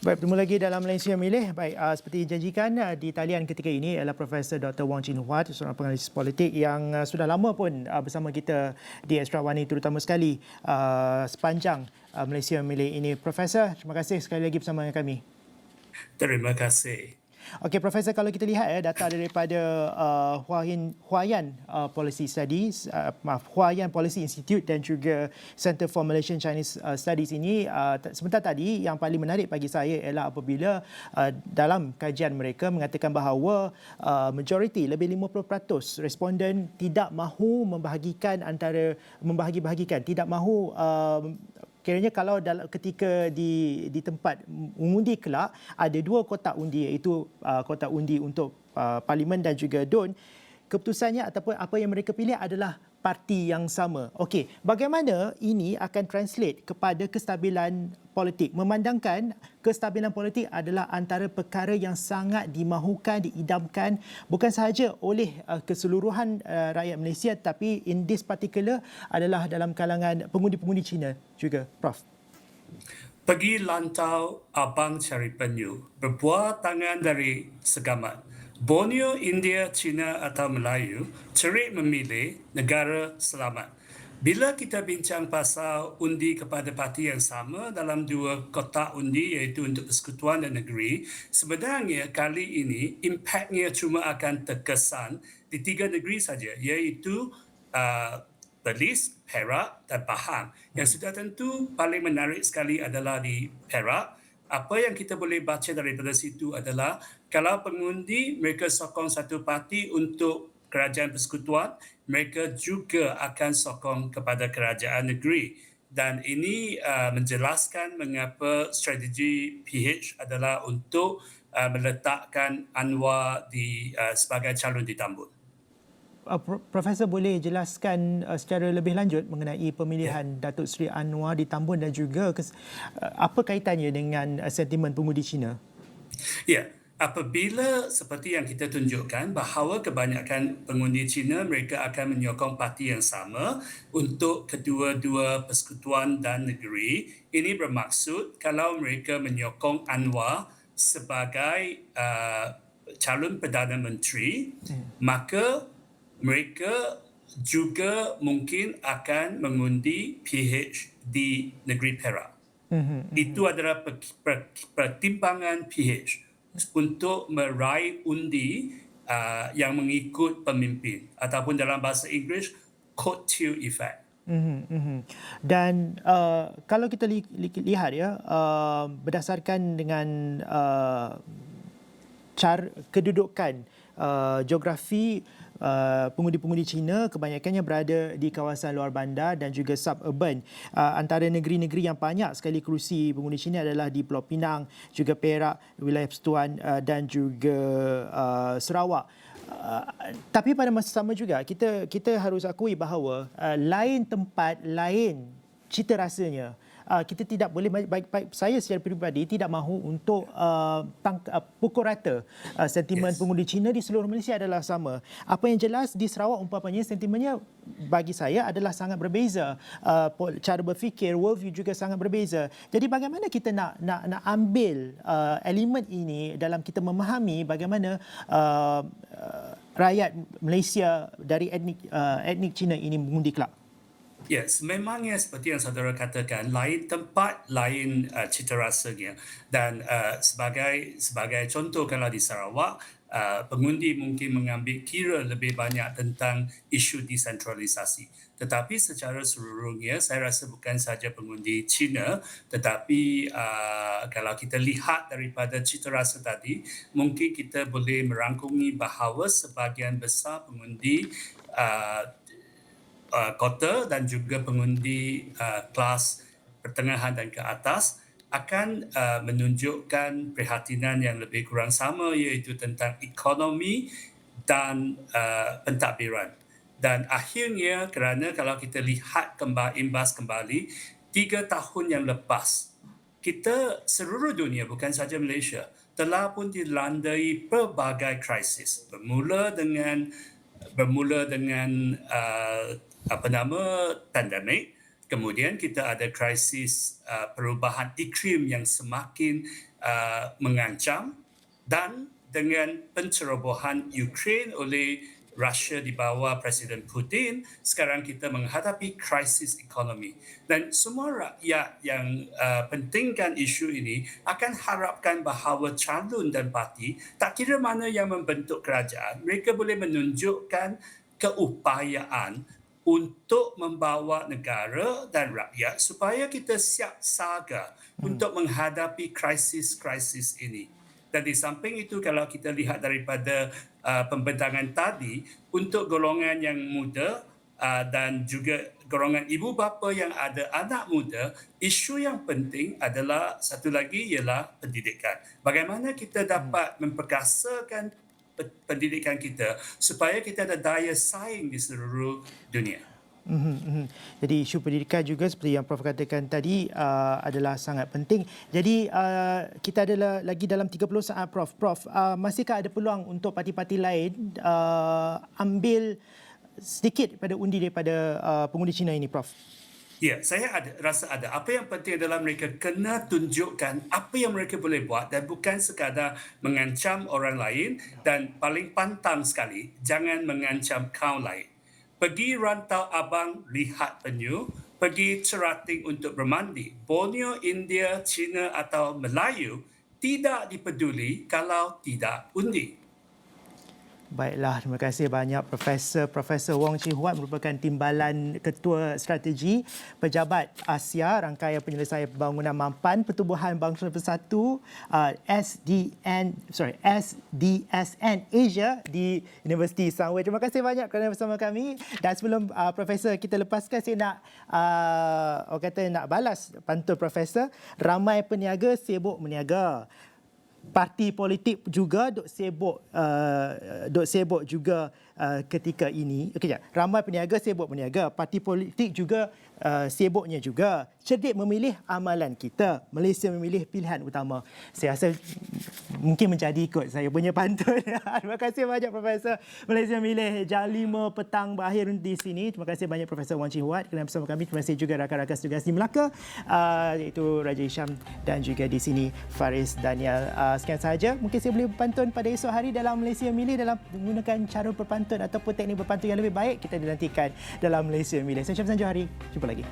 Baik, bertemu lagi dalam Malaysia Milih. Baik, seperti dijanjikan di talian ketika ini ialah Profesor Dr. Wong Chin Huat, seorang penganalisis politik yang sudah lama pun bersama kita di Extra Warni, terutama sekali sepanjang Malaysia Milih ini. Profesor, terima kasih sekali lagi bersama dengan kami. Terima kasih. Okey, Profesor, kalau kita lihat data daripada Huayan Policy Studies, Huayan Policy Institute dan juga Center for Malaysian Chinese Studies ini, sebentar tadi yang paling menarik bagi saya ialah apabila dalam kajian mereka mengatakan bahawa majoriti, lebih 50% responden tidak mahu membahagi-bahagikan, tidak mahu kiranya kalau ketika di tempat mengundi kelak ada dua kotak undi, iaitu kotak undi untuk parlimen dan juga DUN, keputusannya ataupun apa yang mereka pilih adalah parti yang sama. Okey, bagaimana ini akan translate kepada kestabilan politik, memandangkan kestabilan politik adalah antara perkara yang sangat dimahukan, diidamkan bukan sahaja oleh keseluruhan rakyat Malaysia, tapi in this particular adalah dalam kalangan pengundi-pengundi Cina juga, Prof. Pergi lantau abang cari penyu, berbuah tangan dari segamat. Borneo, India, China atau Melayu, cerit memilih negara selamat. Bila kita bincang pasal undi kepada parti yang sama dalam dua kotak undi iaitu untuk persekutuan dan negeri, sebenarnya kali ini impaknya cuma akan terkesan di 3 negeri saja iaitu Perlis, Perak dan Pahang. Yang sudah tentu paling menarik sekali adalah di Perak. Apa yang kita boleh baca daripada situ adalah kalau pengundi mereka sokong satu parti untuk kerajaan persekutuan, mereka juga akan sokong kepada kerajaan negeri. Dan ini menjelaskan mengapa strategi PH adalah untuk meletakkan Anwar sebagai calon di Tambun. Profesor boleh jelaskan secara lebih lanjut mengenai pemilihan Datuk Seri Anwar di Tambun dan juga apa kaitannya dengan sentimen pengundi Cina? Ya, apabila seperti yang kita tunjukkan bahawa kebanyakan pengundi Cina mereka akan menyokong parti yang sama untuk kedua-dua persekutuan dan negeri, ini bermaksud kalau mereka menyokong Anwar sebagai calon Perdana Menteri, maka mereka juga mungkin akan mengundi PH di negeri Perak. Itu adalah pertimbangan PH untuk meraih undi yang mengikut pemimpin ataupun dalam bahasa Inggeris coattail effect. Dan kalau kita lihat berdasarkan dengan kedudukan geografi, pengundi-pengundi Cina kebanyakannya berada di kawasan luar bandar dan juga suburban. Antara negeri-negeri yang banyak sekali kerusi pengundi Cina adalah di Pulau Pinang, juga Perak, wilayah Persekutuan dan juga Sarawak. Tapi pada masa sama juga kita harus akui bahawa lain tempat, lain cita rasanya. Kita tidak boleh, baik saya secara peribadi tidak mahu untuk pukul rata sentimen pengundi Cina di seluruh Malaysia adalah sama. Apa yang jelas di Sarawak umpamanya sentimennya bagi saya adalah sangat berbeza. Cara berfikir, worldview juga sangat berbeza. Jadi bagaimana kita nak ambil elemen ini dalam kita memahami bagaimana rakyat Malaysia dari etnik Cina ini mengundi kelak? Ya, memangnya seperti yang saudara katakan, lain tempat, lain cita rasanya. Dan sebagai contoh, kalau di Sarawak, pengundi mungkin mengambil kira lebih banyak tentang isu desentralisasi. Tetapi secara seluruhnya, saya rasa bukan sahaja pengundi Cina, tetapi kalau kita lihat daripada cita rasa tadi, mungkin kita boleh merangkumi bahawa sebahagian besar pengundi kota dan juga pengundi kelas pertengahan dan ke atas akan menunjukkan perhatian yang lebih kurang sama iaitu tentang ekonomi dan pentadbiran. Dan akhirnya kerana kalau kita lihat imbas kembali 3 tahun yang lepas, kita seluruh dunia bukan sahaja Malaysia telah pun dilandai pelbagai krisis bermula dengan pandemik, Kemudian kita ada krisis perubahan iklim yang semakin mengancam, dan dengan pencerobohan Ukraine oleh Rusia di bawah Presiden Putin, sekarang kita menghadapi krisis ekonomi. Dan semua rakyat yang pentingkan isu ini akan harapkan bahawa calon dan parti, tak kira mana yang membentuk kerajaan, mereka boleh menunjukkan keupayaan untuk membawa negara dan rakyat supaya kita siap saga untuk menghadapi krisis-krisis ini. Dan di samping itu, kalau kita lihat daripada pembentangan tadi, untuk golongan yang muda dan juga golongan ibu bapa yang ada anak muda, isu yang penting adalah satu lagi ialah pendidikan. Bagaimana kita dapat memperkasakan pendidikan kita supaya kita ada daya saing di seluruh dunia. Jadi isu pendidikan juga seperti yang Prof katakan tadi adalah sangat penting. Jadi kita adalah lagi dalam 30 saat Prof. Prof, masihkah ada peluang untuk parti-parti lain ambil sedikit pada undi daripada pengundi Cina ini, Prof? Ya, saya rasa ada. Apa yang penting adalah mereka kena tunjukkan apa yang mereka boleh buat dan bukan sekadar mengancam orang lain, dan paling pantang sekali, jangan mengancam kaum lain. Pergi Rantau Abang lihat penyu, pergi Cerating untuk bermandi. Borneo, India, Cina atau Melayu tidak dipeduli kalau tidak undi. Baiklah, terima kasih banyak Profesor Wong Chee Huat, merupakan Timbalan Ketua Strategi Pejabat Asia Rangkaian Penyelesaian Pembangunan Mampan Pertubuhan Bangsa Bersatu SDSN Asia di Universiti Sunway. Terima kasih banyak kerana bersama kami. Dan sebelum Profesor kita lepaskan, saya nak nak balas pantun Profesor. Ramai peniaga sibuk meniaga. Parti politik juga duk sibuk juga ketika ini. Ramai peniaga sibuk meniaga. Parti politik juga sibuknya juga. Cerdik memilih amalan kita. Malaysia memilih pilihan utama. Saya rasa mungkin menjadi ikut saya punya pantun. Terima kasih banyak Profesor. Malaysia memilih jam 5 petang berakhir di sini. Terima kasih banyak Profesor Wong Chee Huat kerana bersama kami. Terima kasih juga rakan-rakan setugas di Melaka, iaitu Raja Hisham dan juga di sini Faris Daniel. Sekian sahaja. Mungkin saya boleh berpantun pada esok hari dalam Malaysia Memilih dalam menggunakan cara berpantun ataupun teknik berpantun yang lebih baik. Kita dinantikan dalam Malaysia Memilih. Saya Syamsan Johari. Jumpa lagi.